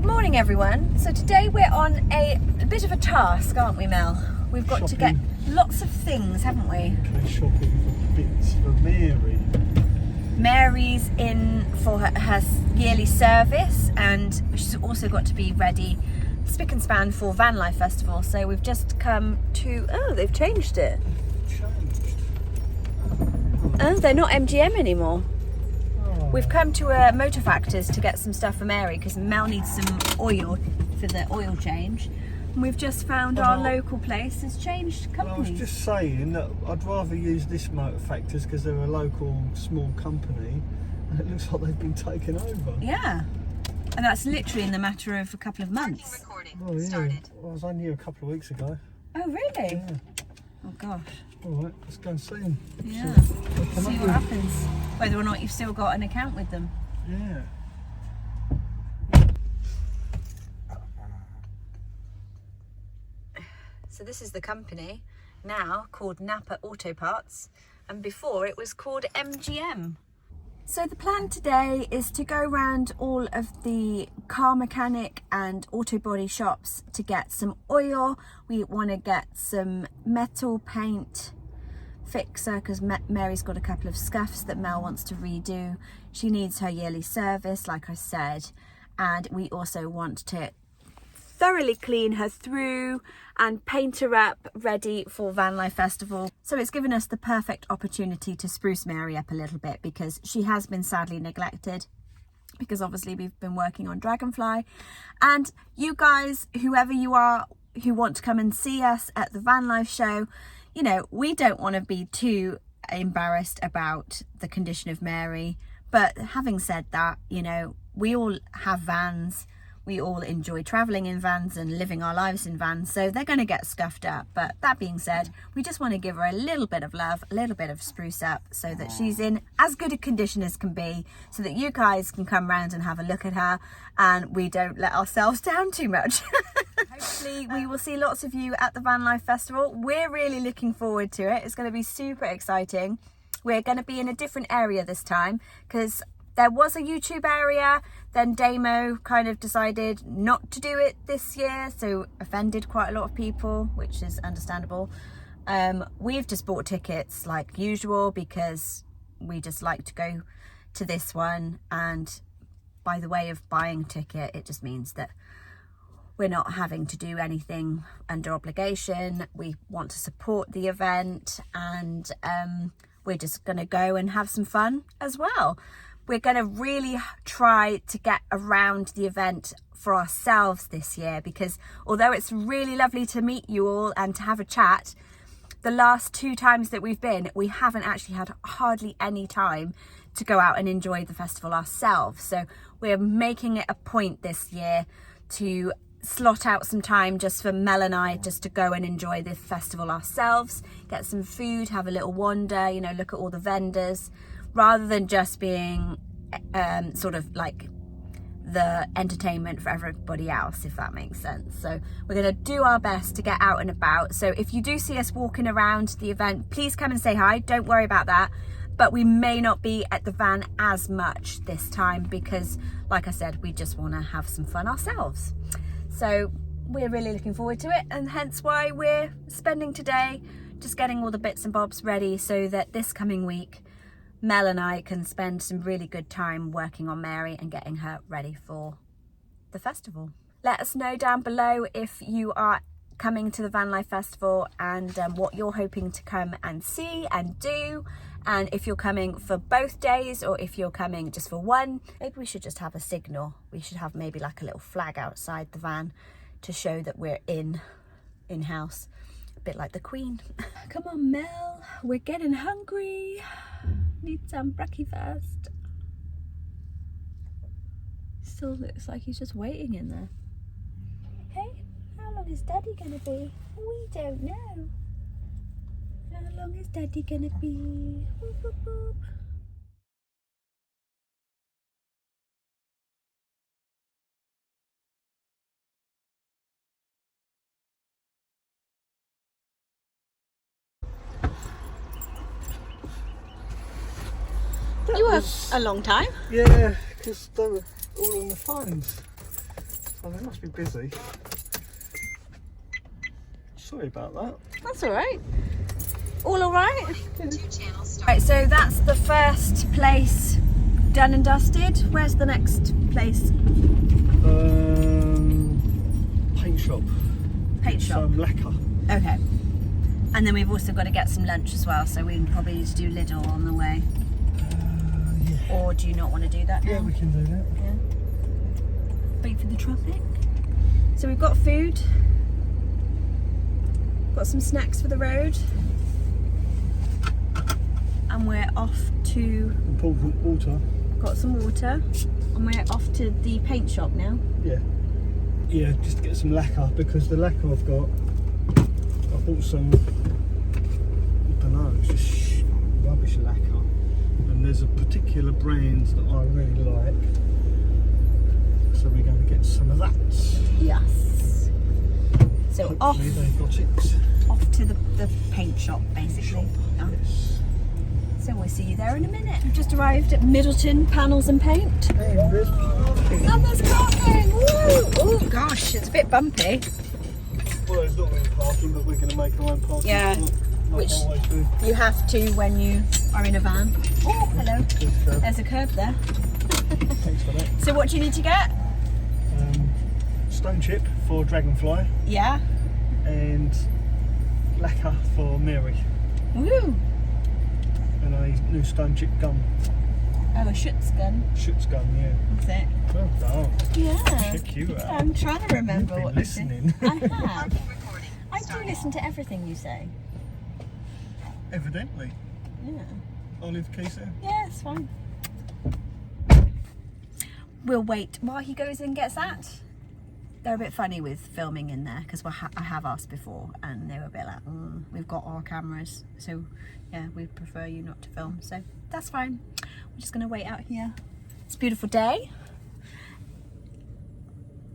Good morning, everyone. So today we're on a bit of a task, aren't we, Mel? We've got to get lots of things, haven't we? We're shopping for bits for Mary. Mary's in for her yearly service, and she's also got to be ready spick and span for Van Life Festival. So we've just come to... Oh, they've changed it. Oh, they're not MGM anymore. Oh. We've come to a Motor Factors to get some stuff for Mary because Mel needs some oil for the oil change. And we've just found our local place has changed companies. I was just saying that I'd rather use this Motor Factors because they're a local small company and it looks like they've been taken over. Yeah. And that's literally in the matter of a couple of months. Oh yeah, I was only here a couple of weeks ago. Oh really? Yeah. Oh gosh. Alright, let's go and see them. Yeah. See what happens. Whether or not you've still got an account with them. Yeah. So this is the company now called Napa Auto Parts, and before it was called MGM. So the plan today is to go around all of the car mechanic and auto body shops to get some oil. We want to get some metal paint fixer because Mary's got a couple of scuffs that Mel wants to redo. She needs her yearly service, like I said, and we also want to thoroughly clean her through and paint her up ready for Van Life Festival. So it's given us the perfect opportunity to spruce Mary up a little bit because she has been sadly neglected, because obviously we've been working on Dragonfly. And you guys, whoever you are who want to come and see us at the Van Life show, you know, we don't want to be too embarrassed about the condition of Mary. But having said that, you know, we all have vans. We all enjoy travelling in vans and living our lives in vans, so they're going to get scuffed up. But that being said, we just want to give her a little bit of love, a little bit of spruce up, so that she's in as good a condition as can be, so that you guys can come round and have a look at her and we don't let ourselves down too much. Hopefully we will see lots of you at the Van Life Festival. We're really looking forward to it. It's going to be super exciting. We're going to be in a different area this time because there was a YouTube area, then Damo kind of decided not to do it this year, so offended quite a lot of people, which is understandable. We've just bought tickets like usual because we just like to go to this one, and by the way of buying a ticket, it just means that we're not having to do anything under obligation. We want to support the event, and we're just going to go and have some fun as well. We're going to really try to get around the event for ourselves this year, because although it's really lovely to meet you all and to have a chat, the last 2 times that we've been, we haven't actually had hardly any time to go out and enjoy the festival ourselves. So we're making it a point this year to slot out some time just for Mel and I just to go and enjoy the festival ourselves, get some food, have a little wander, you know, look at all the vendors, rather than just being sort of like the entertainment for everybody else, if that makes sense. So we're going to do our best to get out and about. So if you do see us walking around the event, please come and say hi. Don't worry about that. But we may not be at the van as much this time because, like I said, we just want to have some fun ourselves. So we're really looking forward to it, and hence why we're spending today just getting all the bits and bobs ready so that this coming week Mel and I can spend some really good time working on Mary and getting her ready for the festival. Let us know down below if you are coming to the Van Life Festival and what you're hoping to come and see and do, and if you're coming for both days or if you're coming just for one. Maybe we should just have a signal. We should have maybe like a little flag outside the van to show that we're in-house, a bit like the Queen. Come on, Mel, we're getting hungry. Need some breakfast. Still looks like he's just waiting in there. Hey, how long is Daddy gonna be? We don't know. How long is Daddy gonna be? Boop, boop, boop. You were a long time. Yeah, because they were all on the phones. Oh, they must be busy. Sorry about that. That's all right. All right? Right, so that's the first place done and dusted. Where's the next place? Paint shop. Paint shop. Some lacquer. Okay. And then we've also got to get some lunch as well, so we probably need to do Lidl on the way. Yeah. Or do you not want to do that now? Yeah, we can do that. Yeah. Wait for the traffic. So we've got food. Got some snacks for the road. And we're off to... Important water. Got some water. And we're off to the paint shop now. Yeah. Yeah, just to get some lacquer, because the lacquer I've got, I bought some, I don't know, it's just rubbish lacquer. And there's a particular brand that I really like. So we're going to get some of that. Yes. So Hopefully they've got it. off to the paint shop, basically. Yeah. Yes. So we'll see you there in a minute. We've just arrived at Middleton Panels and Paint. Hey, there's parking. And there's parking! Woo! Oh gosh, it's a bit bumpy. Well, there's not really parking, but we're going to make our own parking. Yeah. Like Which always do. you have to when you are in a van. Oh, hello. There's a curb there. Thanks for that. So what do you need to get? Stone chip for Dragonfly Yeah. and lacquer for Mary. Woo! And a new stone chip gun. Oh, a Schutz gun. Schutz gun, yeah. That's it. Well done. Yeah. Check you out. I'm trying to remember You've what been you said. listening. I have. I do listen to everything you say. Evidently. Yeah. I'll leave the keys there. Yeah, it's fine. We'll wait while he goes and gets that. They're a bit funny with filming in there because I have asked before and they were a bit like, we've got our cameras, so yeah, we prefer you not to film. So that's fine. We're just going to wait out here. It's a beautiful day.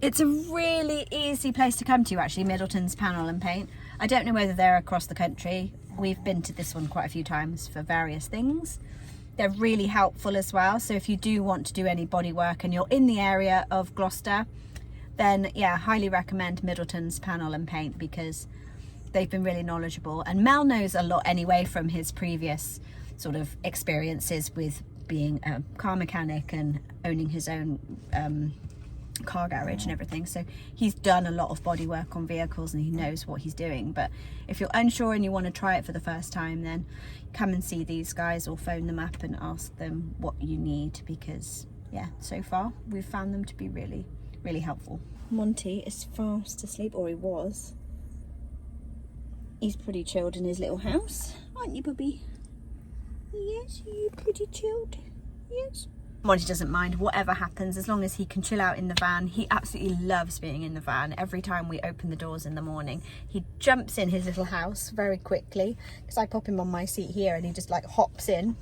It's a really easy place to come to, actually, Middleton's Panel and Paint. I don't know whether they're across the country. We've been to this one quite a few times for various things. They're really helpful as well. So if you do want to do any body work and you're in the area of Gloucester, then yeah, highly recommend Middleton's Panel and Paint because they've been really knowledgeable. And Mel knows a lot anyway from his previous sort of experiences with being a car mechanic and owning his own car garage and everything. So he's done a lot of body work on vehicles and he knows what he's doing. But if you're unsure and you want to try it for the first time, then come and see these guys or phone them up and ask them what you need because yeah, so far we've found them to be really helpful. Monty is fast asleep, or he was. He's pretty chilled in his little house, aren't you, Bubby? Yes, you're pretty chilled. Yes. Monty doesn't mind whatever happens as long as he can chill out in the van. He absolutely loves being in the van. Every time we open the doors in the morning, he jumps in his little house very quickly because I pop him on my seat here and he just like hops in.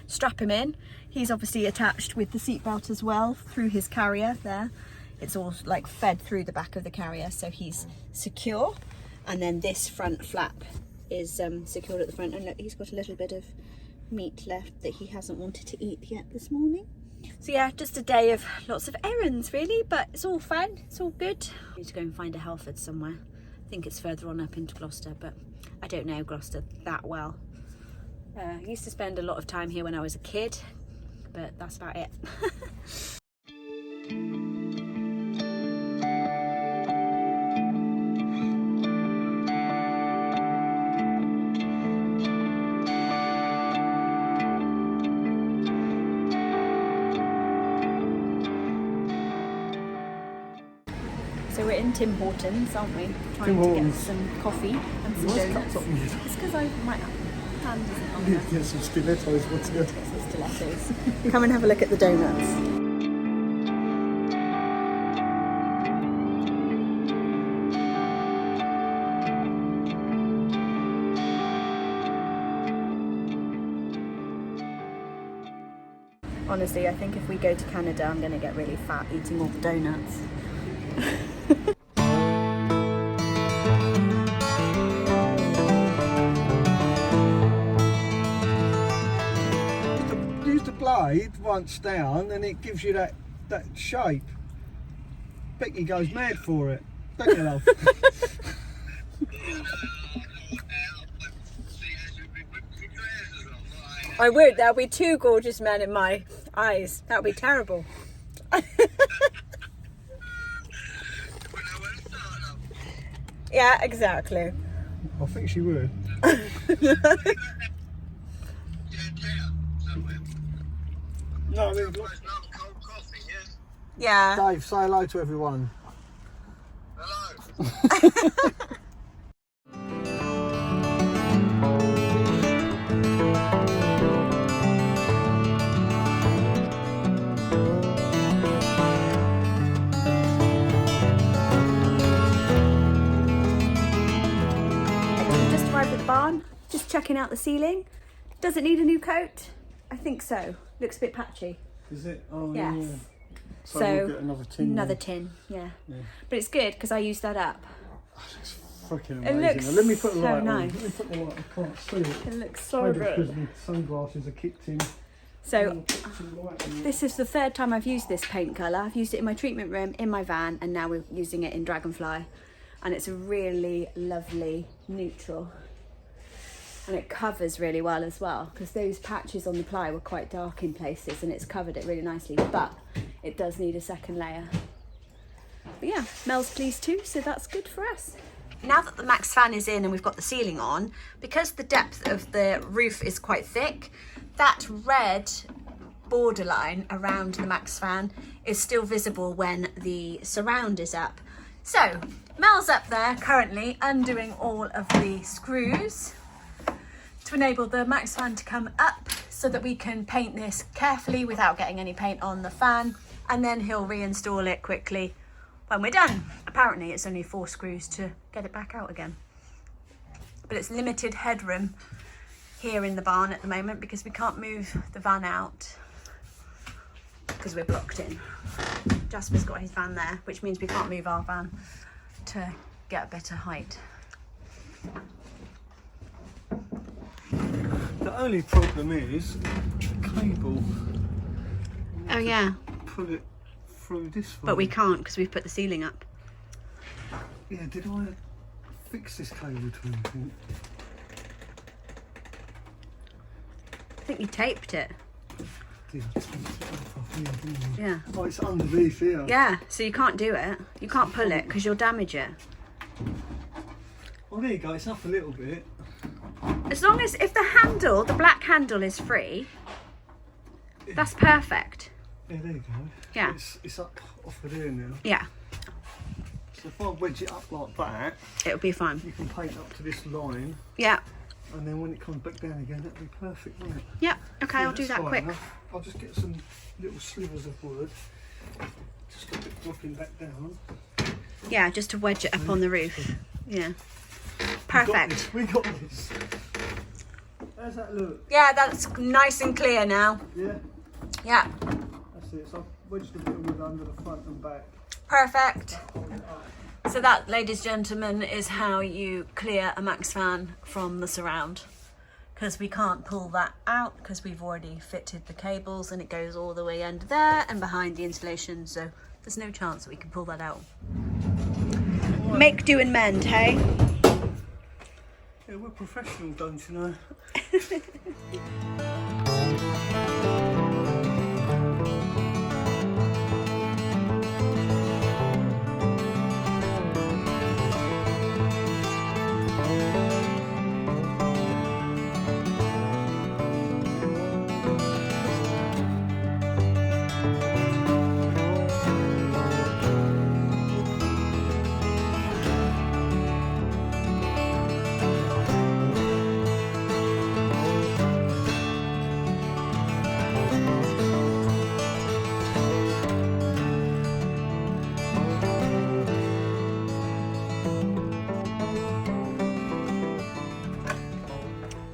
Strap him in. He's obviously attached with the seatbelt as well through his carrier there. It's all like fed through the back of the carrier, so he's secure. And then this front flap is secured at the front. And look, he's got a little bit of meat left that he hasn't wanted to eat yet this morning. So yeah, just a day of lots of errands really, but it's all fun, it's all good. I need to go and find a Halford somewhere. I think it's further on up into Gloucester, but I don't know Gloucester that well. I used to spend a lot of time here when I was a kid, but that's about it. So we're in Tim Hortons, aren't we? Trying to get some coffee and some donuts. It's because my hand isn't long enough. Get some stilettos, what's good? Some stilettos. Come and have a look at the donuts. Honestly, I think if we go to Canada, I'm going to get really fat eating all the donuts. Use the blade once down and it gives you that shape. Becky goes mad for it. Don't you, love? I would. There'll be two gorgeous men in my eyes. That would be terrible. Yeah, exactly. I think she would. No, I mean, Yeah. Dave, say hello to everyone. Hello. Just arrived at the barn. Just checking out the ceiling. Does it need a new coat? I think so. Looks a bit patchy. Is it? Oh, Yes. yeah. So, So, we'll get another tin. Another then. tin, yeah. Yeah. But it's good because I used that up. It's freaking It amazing. looks Now, let me put the so light nice. on. Let me put the light. I can't see it. It looks so Maybe because good. my sunglasses are kicked in. So Put some light on it. this is the third time I've used this paint colour. I've used it in my treatment room, in my van, and now we're using it in Dragonfly. And it's a really lovely neutral. And it covers really well as well, because those patches on the ply were quite dark in places and it's covered it really nicely, but it does need a second layer. But yeah, Mel's pleased too, so that's good for us. Now that the Max fan is in and we've got the ceiling on, because the depth of the roof is quite thick, that red borderline around the Max fan is still visible when the surround is up. So Mel's up there currently undoing all of the screws to enable the Max fan to come up so that we can paint this carefully without getting any paint on the fan, and then he'll reinstall it quickly when we're done. Apparently it's only 4 screws to get it back out again. But it's limited headroom here in the barn at the moment because we can't move the van out because we're blocked in. Jasper's got his van there, which means we can't move our van to get a better height. The only problem is the cable. Oh yeah, Pull it through this one. but we can't because we've put the ceiling up. Yeah, did I fix this cable to anything? I think you taped it. Did I take it off here, didn't I? Yeah. Oh, it's underneath here. Yeah, so you can't do it. You can't pull it because you'll damage it. Oh, there you go. It's up a little bit. As long as, if the handle, the black handle is free, that's perfect. Yeah, there you go. Yeah. It's up off of there now. Yeah, So if I wedge it up like that, it'll be fine. you can paint up to this line, Yeah, and then when it comes back down again, that'll be perfect, won't it? yeah, okay, Yeah, I'll do that's that fine quick. enough. I'll just get some little slivers of wood. Just a bit dropping back down. Yeah, just to wedge it up on the roof. Yeah, We got perfect. this. We got this. How's that look? Yeah, that's nice and clear now. Yeah, Yeah, that's it. So I've wedged a bit of wood under the front and back. perfect. Hold it up. So that, ladies and gentlemen, is how you clear a Max fan from the surround. Because we can't pull that out because we've already fitted the cables and it goes all the way under there and behind the insulation, so there's no chance that we can pull that out. Make do and mend, hey? Yeah, we're professional, don't you know?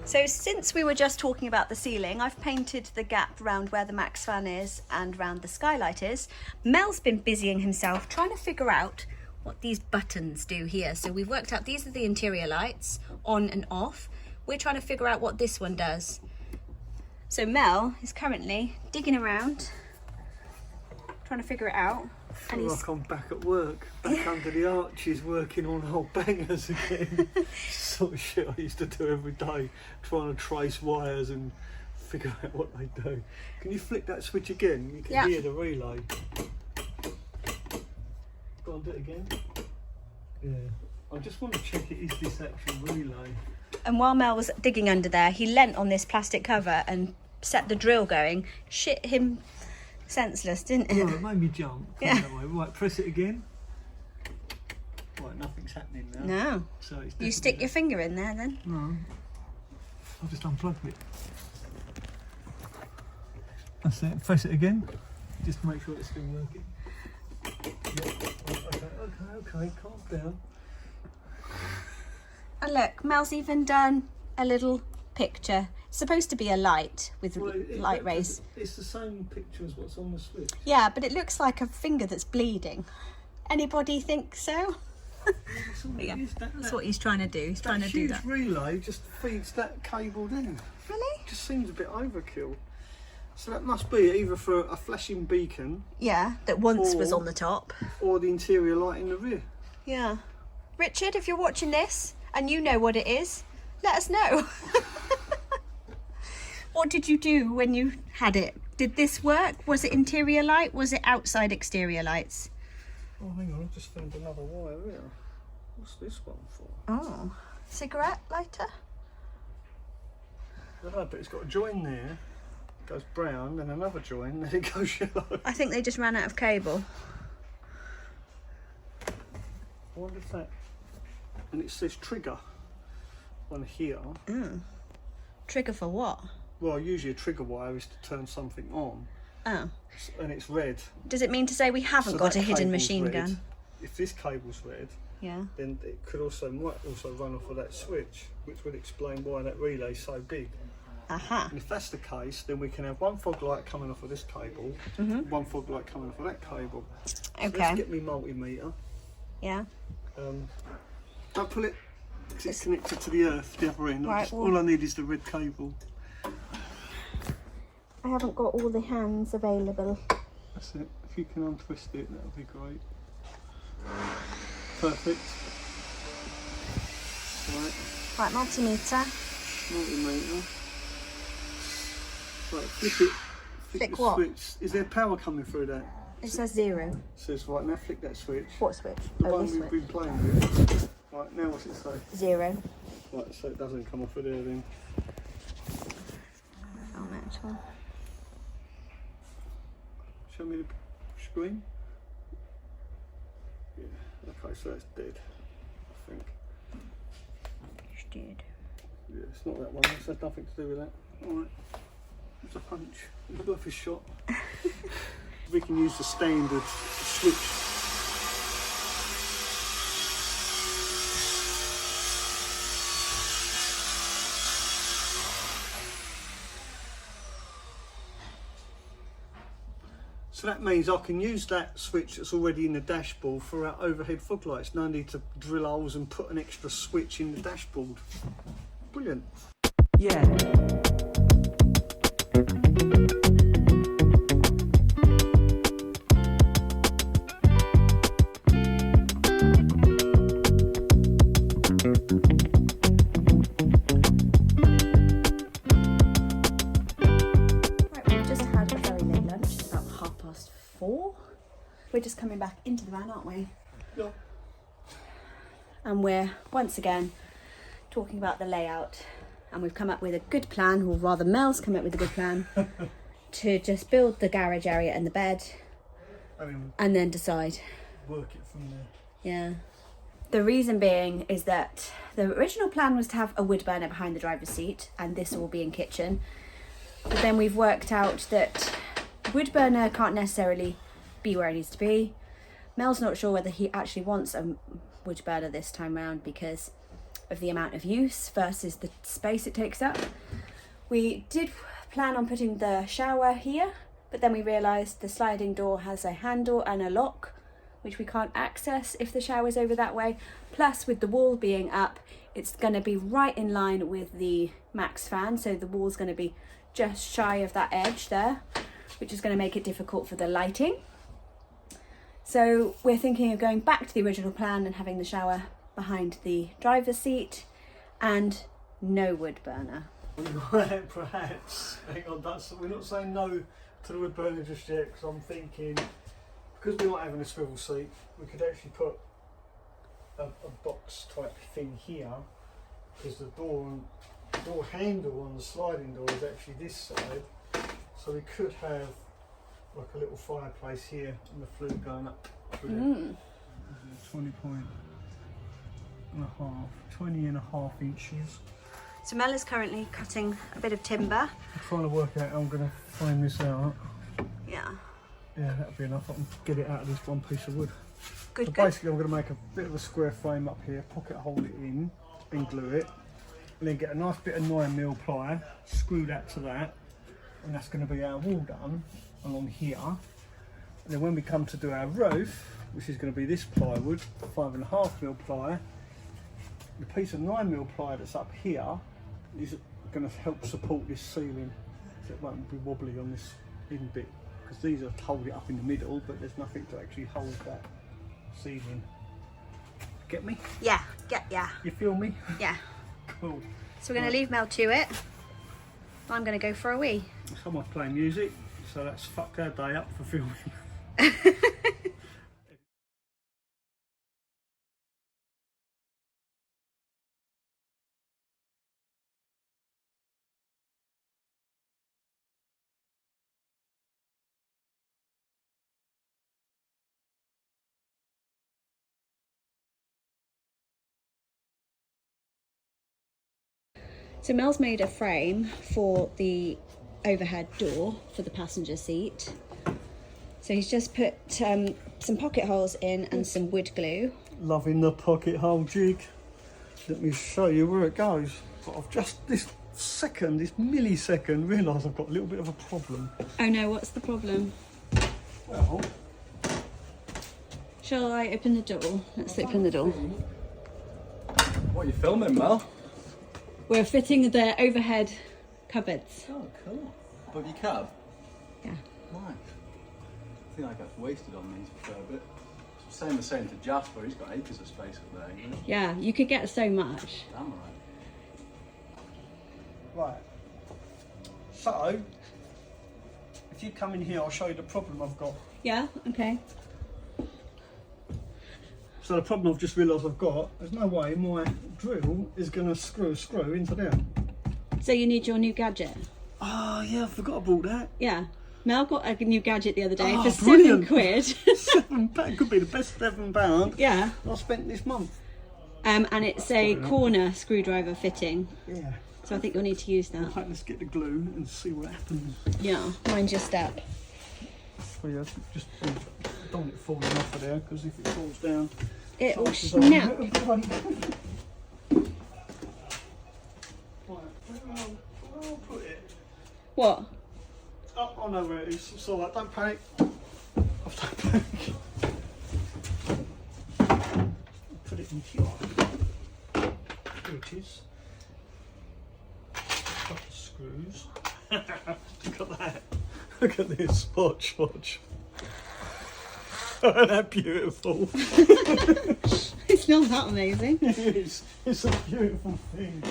So since we were just talking about the ceiling, I've painted the gap around where the Max fan is and around the skylight is. Mel's been busying himself trying to figure out what these buttons do here. So we've worked out these are the interior lights, on and off. We're trying to figure out what this one does. So Mel is currently digging around, trying to figure it out. I feel like I'm back at work, back under the arches, working on old bangers again. Sort of shit I used to do every day, trying to trace wires and figure out what they do. Can you flick that switch again? You can hear the relay. Go on, do it again. Yeah. I just want to check it is this actual relay. And while Mel was digging under there, he leant on this plastic cover and set the drill going. Shit him senseless, didn't it? Oh, it made me jump. Yeah. That way. Right, press it again. Right, nothing's happening now. No. So it's You stick your finger in there then. No. I'll just unplug it. That's it. Press it again, just to make sure it's still working. Yep. Okay, calm down. And look, Mel's even done a little picture. It's supposed to be a light with light rays. It's the same picture as what's on the switch. Yeah, but it looks like a finger that's bleeding. Anybody think so? Yeah, that's what he's trying to do. He's trying to do that. That huge relay just feeds that cable in. Really? Just seems a bit overkill. So that must be either for a flashing beacon. Yeah, that once was on the top. Or the interior light in the rear. Yeah. Richard, if you're watching this and you know what it is, let us know. What did you do when you had it? Did this work? Was it interior light? Was it outside exterior lights? Oh, hang on, I've just found another wire here. What's this one for? Oh, cigarette lighter? I don't know, but it's got a join there. It goes brown, then another join, then it goes yellow. I think they just ran out of cable. I wonder if that... And it says trigger on here. Trigger for what? Well, usually a trigger wire is to turn something on. Oh. And it's red. Does it mean to say we haven't So got a that hidden cable's machine red. gun? If this cable's red, Yeah. then it could might also run off of that switch, which would explain why that relay's so big. Aha. And if that's the case, then we can have one fog light coming off of this cable, one fog light coming off of that cable. So Okay. let's get me multimeter. Yeah. Don't pull it, because it's connected to the earth, the other end. Right, well- All I need is the red cable. I haven't got all the hands available. That's it. If you can untwist it, that would be great. Perfect. Right, multimeter. Multimeter. Right, flick it. Flick the what? switch. Is there power coming through that? It says 0. It says, right, now flick that switch. What switch? The Oh, one this we've switch. been playing with. Right, now what's it say? 0. Right, so it doesn't come off of there then. Oh, actual. Show me the screen. Yeah, okay, so that's dead, I think. It's dead. Yeah, it's not that one, this has nothing to do with that. Alright, it's a punch. It's worth a shot. We can use the standard switch. So that means I can use that switch that's already in the dashboard for our overhead fog lights. No need to drill holes and put an extra switch in the dashboard. Brilliant. Yeah. Right, we've just had a very late lunch. It's about 4:30. We're just coming back into the van, aren't we? Yeah. And we're once again talking about the layout, and we've come up with a good plan, or rather Mel's come up with a good plan to just build the garage area and the bed and then decide. Work it from there. Yeah. The reason being is that the original plan was to have a wood burner behind the driver's seat, and this will be in kitchen. But then we've worked out that wood burner can't necessarily be where it needs to be. Mel's not sure whether he actually wants a wood burner this time round because of the amount of use versus the space it takes up. We did plan on putting the shower here, but then we realised the sliding door has a handle and a lock, which we can't access if the shower's over that way. Plus, with the wall being up, it's going to be right in line with the max fan, so the wall's going to be just shy of that edge there, which is going to make it difficult for the lighting. So we're thinking of going back to the original plan and having the shower behind the driver's seat and no wood burner. Right, perhaps. Hang on, we're not saying no to the wood burner just yet, because I'm thinking, because we're not having a swivel seat, we could actually put a box type thing here, because the door handle on the sliding door is actually this side, so we could have like a little fireplace here and the flue going up through there. 20 and a half inches. So Mel is currently cutting a bit of timber. I'm trying to work out how I'm going to frame this out. Yeah. Yeah, that'll be enough. I can get it out of this one piece of wood. Good, So good. basically I'm going to make a bit of a square frame up here, pocket hole it in and glue it. And then get a nice bit of 9mm ply, screw that to that. And that's going to be our wall done along here. And then when we come to do our roof, which is going to be this plywood, 5.5mm ply, the piece of 9mm ply that's up here is going to help support this ceiling, so it won't be wobbly on this in bit, because these are to hold it up in the middle, but there's nothing to actually hold that ceiling. Get me? Yeah. You feel me? Yeah. Cool. So we're going to leave Mel to it. I'm going to go for a wee. Someone's playing music, so that's fucked our day up for filming. So Mel's made a frame for the overhead door for the passenger seat. So he's just put some pocket holes in and some wood glue. Loving the pocket hole jig. Let me show you where it goes. But I've just this millisecond realised I've got a little bit of a problem. Oh no, what's the problem? Well, Shall I open the door? Let's open the door. What are you filming, Mel? We're fitting the overhead cupboards. Oh, cool. Above your cab? Yeah. Nice. I think I got wasted on these for a bit. Same as saying to Jasper, he's got acres of space up there, you know? Yeah, you could get so much. Damn right. right. So, if you come in here, I'll show you the problem I've got. Yeah, okay. So the problem I've just realised I've got, there's no way my drill is going to screw a screw into there. So you need your new gadget. Oh yeah, I forgot I bought that. Yeah. Mel got a new gadget the other day for brilliant. £7. £7 could be the best £7 Yeah. I spent this month. And it's a corner screwdriver fitting. Yeah. So I think you'll need to use that. Right, let's get the glue and see what happens. Yeah, mind your step. Oh yeah, just don't want it falling off of there, because if it falls down, It will chances are- snap. Right, where I'll put it? What? Oh, I know where it is. It's alright, don't panic. Don't panic. Put it in here. Here it is. Got the screws. Look at that. Look at this. Watch. Isn't that beautiful? It's not that amazing. It is. It's a beautiful thing.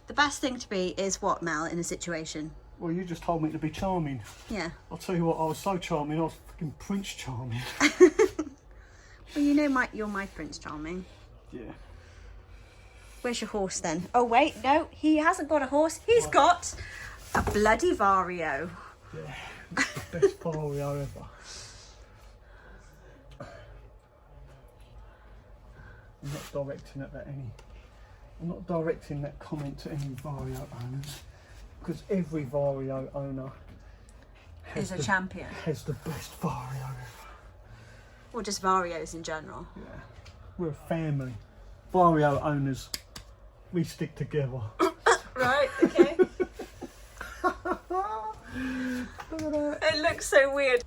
The best thing to be is what, Mel, in a situation? Well, you just told me to be charming. Yeah. I'll tell you what, I was so charming, I was fucking Prince Charming. Well, you know you're my Prince Charming. Yeah. Where's your horse then? Oh wait, no, he hasn't got a horse. He's got a bloody Vario. Yeah. It's the best Vario ever. I'm not directing that comment to any Vario owners, because every Vario owner Is a champion. has the best Vario ever. Or just Varios in general. Yeah. We're a family. Vario owners, we stick together. Right, okay. It looks so weird.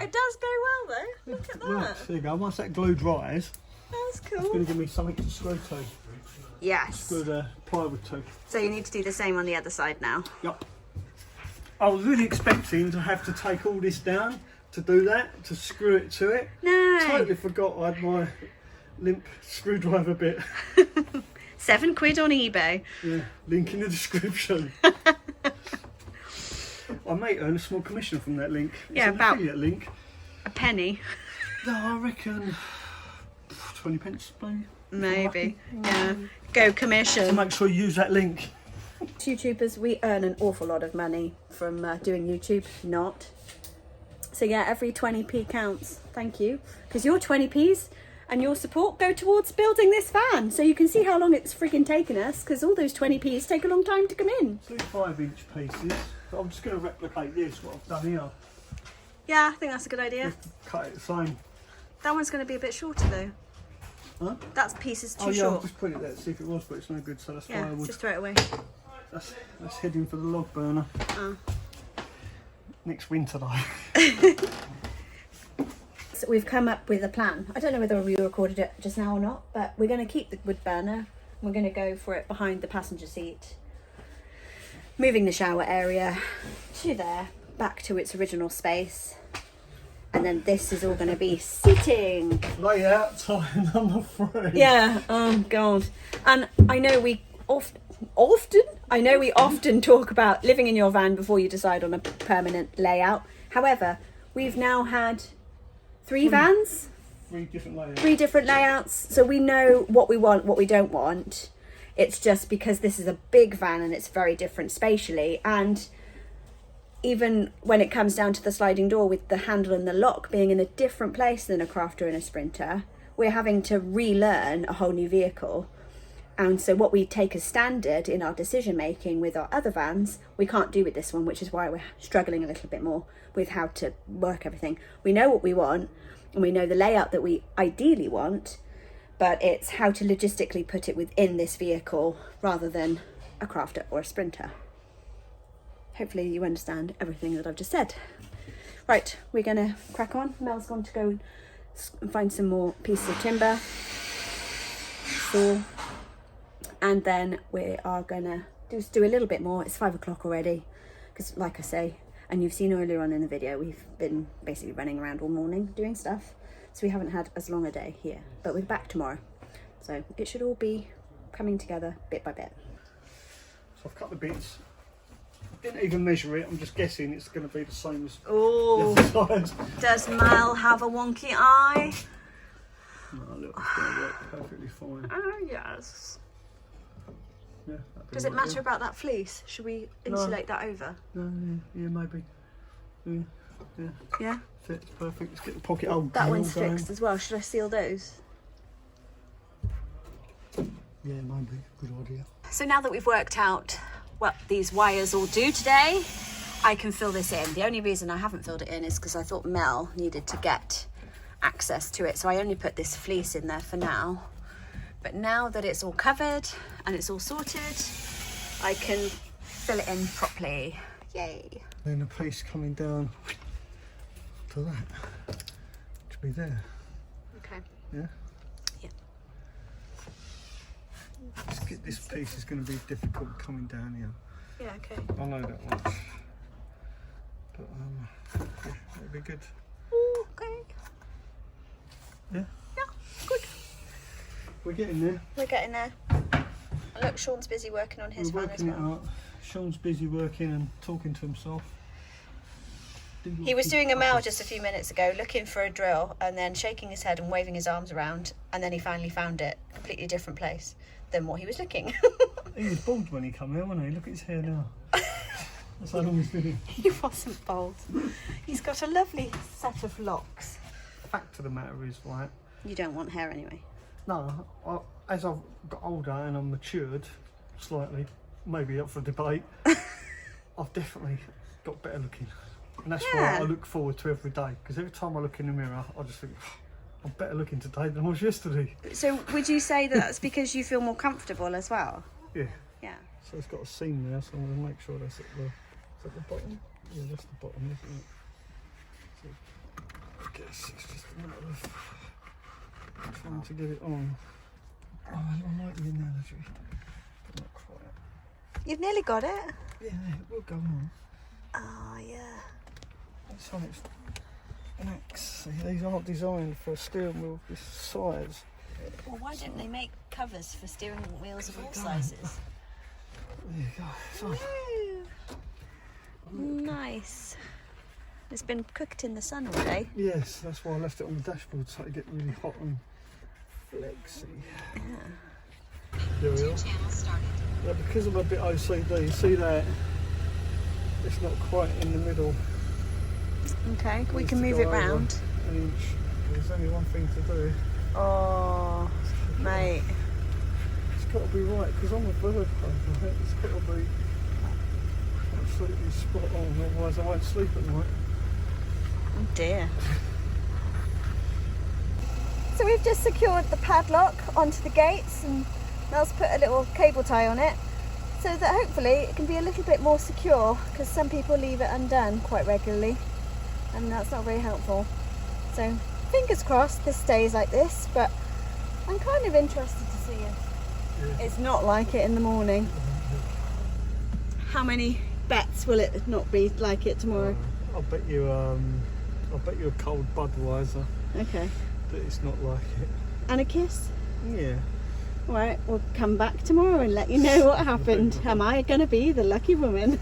It does go well though. Look at that. Right, there you go. Once that glue dries, That's it's going cool. to give me something to screw to. Yes. Screw the plywood to. So you need to do the same on the other side now. Yup. I was really expecting to have to take all this down to do that, to screw it to it. No. Totally forgot I had my limp screwdriver bit. £7 on eBay. Yeah, link in the description. I may earn a small commission from that link. It's an affiliate link. A penny. No, I reckon 20 pence, maybe. Yeah. Go commission. So make sure you use that link. YouTubers, we earn an awful lot of money from doing YouTube. Not. So yeah, every 20p counts. Thank you. Because your 20p's and your support go towards building this van. So you can see how long it's frigging taken us, because all those 20p's take a long time to come in. 2 5-inch pieces. I'm just going to replicate this, what I've done here. Yeah, I think that's a good idea. Just cut it the same. That one's going to be a bit shorter though. Huh? That piece is too yeah, short. I'll just put it there to see if it was, but it's no good, so that's why I would. Just throw it away. That's heading for the log burner. Next winter though. So we've come up with a plan. I don't know whether we recorded it just now or not, but we're going to keep the wood burner. We're going to go for it behind the passenger seat. Moving the shower area to there, back to its original space. And then this is all going to be seating. Layout time number 3. Yeah, oh God. And I know we often talk about living in your van before you decide on a permanent layout. However, we've now had 3 vans. 3 different layouts. 3 different layouts. So we know what we want, what we don't want. It's just because this is a big van and it's very different spatially. And even when it comes down to the sliding door with the handle and the lock being in a different place than a Crafter and a Sprinter, we're having to relearn a whole new vehicle. And so what we take as standard in our decision making with our other vans, we can't do with this one, which is why we're struggling a little bit more with how to work everything. We know what we want and we know the layout that we ideally want, but it's how to logistically put it within this vehicle rather than a Crafter or a Sprinter. Hopefully you understand everything that I've just said. Right, we're going to crack on. Mel's gone to go and find some more pieces of timber. Saw. And then we are going to just do a little bit more. It's 5 o'clock already. Because like I say, and you've seen earlier on in the video, we've been basically running around all morning doing stuff. So we haven't had as long a day here. But we're back tomorrow. So it should all be coming together bit by bit. So I've cut the bits. Didn't even measure it. I'm just guessing it's going to be the same as Oh, the other side. does Mel have a wonky eye? No, look, it's going to work perfectly fine. Oh, yes. Yeah, Does it matter about that fleece? Should we insulate that over? No, yeah, maybe. Yeah. Yeah? Fits perfect. Let's get the pocket hole. That one's fixed as well. Should I seal those? Yeah, maybe. Good idea. So now that we've worked out what these wires all do today, I can fill this in. The only reason I haven't filled it in is because I thought Mel needed to get access to it. So I only put this fleece in there for now. But now that it's all covered and it's all sorted, I can fill it in properly. Yay. Then a piece coming down to that. To be there. Okay. Yeah? Yeah. Let's get this piece is going to be difficult coming down here. Yeah, okay. I know that much. But yeah, it'll be good. Ooh, okay. Yeah? Yeah, good. We're getting there. We're getting there. Look, Sean's busy working on his We're van as working it well. out. Sean's busy working and talking to himself. He was doing a mail just a few minutes ago, looking for a drill and then shaking his head and waving his arms around, and then he finally found it, completely different place than what he was looking. He was bald when he came here, wasn't he? Look at his hair now. That's how long he's been here. He wasn't bald. He's got a lovely set of locks. Fact of the matter is, right, You don't want hair anyway. no, as I've got older and I'm matured slightly, maybe up for debate, I've definitely got better looking. And that's why I look forward to every day, because every time I look in the mirror, I just think, I'm better looking today than I was yesterday. So would you say that that's because you feel more comfortable as well? Yeah. Yeah. So it's got a seam there, so I'm going to make sure that's at the bottom. Yeah, that's the bottom, isn't it? So I guess it's just a matter of trying to get it on. Oh, I like the analogy, but not quite. You've nearly got it. Yeah, it will go on. Oh, yeah. It's on its backs. These aren't designed for a steering wheel this size. Well, why don't they make covers for steering wheels of all sizes? There you go. It's on. Woo. Nice. It's been cooked in the sun all day. Yes, that's why I left it on the dashboard so it get really hot and flexy. Yeah. There we are. Yeah, because I'm a bit OCD, see that? It's not quite in the middle. Okay, we Needs can to move go it over round. an inch. There's only one thing to do. Oh, mate. It's got to be right because I'm a bird hunter. It's got to be absolutely spot on, otherwise I won't sleep at night. Oh dear. So we've just secured the padlock onto the gates, and Mel's put a little cable tie on it so that hopefully it can be a little bit more secure, because some people leave it undone quite regularly and that's not very helpful. So fingers crossed this stays like this, but I'm kind of interested to see if it's not like it in the morning. How many bets will it not be like it tomorrow? I'll bet you a cold Budweiser Okay. that it's not like it. And a kiss? Yeah. Right, we'll come back tomorrow and let you know what happened. Am I going to be the lucky woman?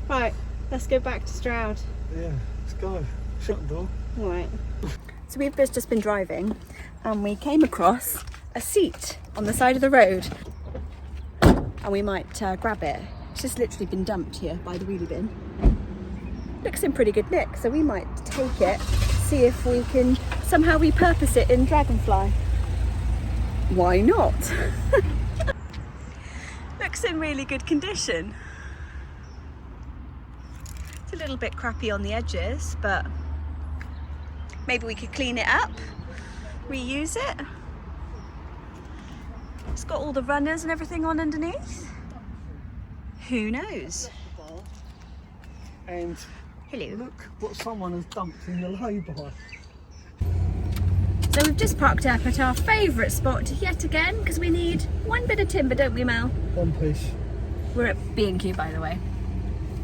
Right, let's go back to Stroud. Yeah, let's go. Shut the door. Right. So we've just been driving and we came across a seat on the side of the road, and we might grab it. It's just literally been dumped here by the wheelie bin. Looks in pretty good nick, so we might take it, see if we can somehow repurpose it in Dragonfly. Why not? Looks in really good condition. It's a little bit crappy on the edges, but maybe we could clean it up, reuse it. It's got all the runners and everything on underneath. Who knows? And Hello. look what someone has dumped in the lay-by. So we've just parked up at our favourite spot yet again, because we need one bit of timber, don't we, Mel? One piece. We're at B&Q, by the way.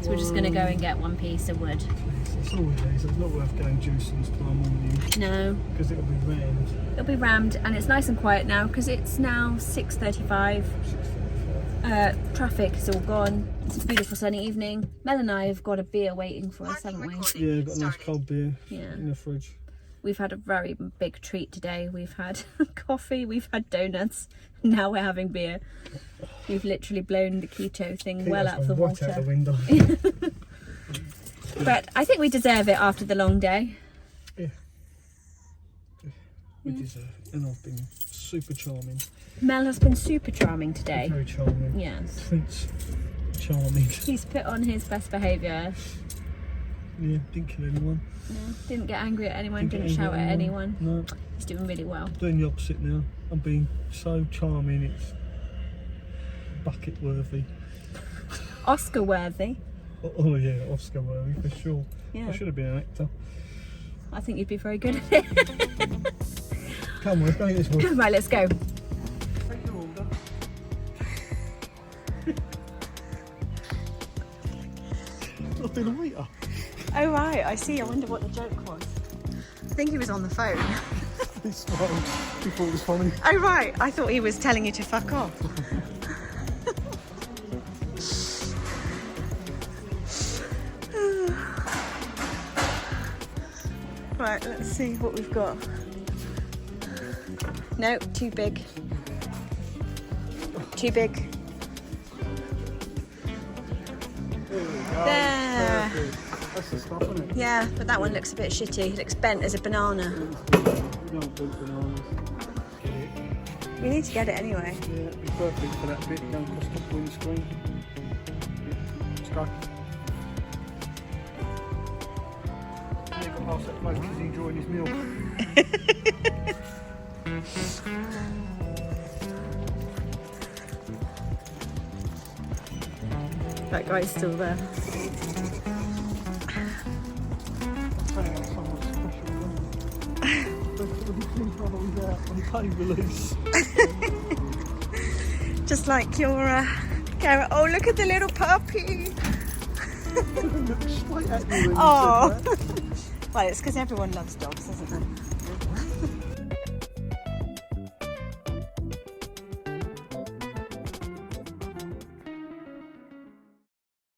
So we're just going to go and get one piece of wood. That's all it is. It's not worth going Jewson's tomorrow morning. No. Because it'll be rammed. It'll be rammed, and it's nice and quiet now because it's now 6:35. Traffic is all gone. It's a beautiful sunny evening. Mel and I have got a beer waiting for us, haven't we? Yeah, got a nice cold beer Yeah. in the fridge. We've had a very big treat today. We've had coffee, we've had donuts, now we're having beer. We've literally blown the keto thing well out of the Right water. out the window. But I think we deserve it after the long day. Yeah. We deserve it. And I've been super charming. Mel has been super charming today. Very charming. Yes. Prince charming. He's put on his best behaviour. Yeah, didn't kill anyone. No, didn't get angry at anyone, Didn't didn't get shout at anyone. No, He's doing really well. doing the opposite now. I'm being so charming, it's bucket worthy. Oscar worthy. Oh yeah, Oscar worthy for sure. Yeah. I should have been an actor. I think you'd be very good at it. Come on, let's go get this one. Right, let's go. Take your order. I've been a waiter. Oh right, I see. I wonder what the joke was. I think he was on the phone. This one, he thought it was funny. Oh right, I thought he was telling you to fuck off. Right, let's see what we've got. No, too big. Too big. There we go. There. Perfect. That's the stuff, isn't it? Yeah, but that one looks a bit shitty. It looks bent as a banana. We don't do bananas. Get it? We need to get it anyway. Yeah, it'd be perfect for that bit. Don't cost up windscreen. Let's go. Yeah, got past that bloke because he's enjoying his meal. That guy's still there. Hang on, someone special. On pay release. Just like your carrot. Oh, look at the little puppy. Look straight at you when you Oh. said that. Well, it's because everyone loves dogs, isn't it?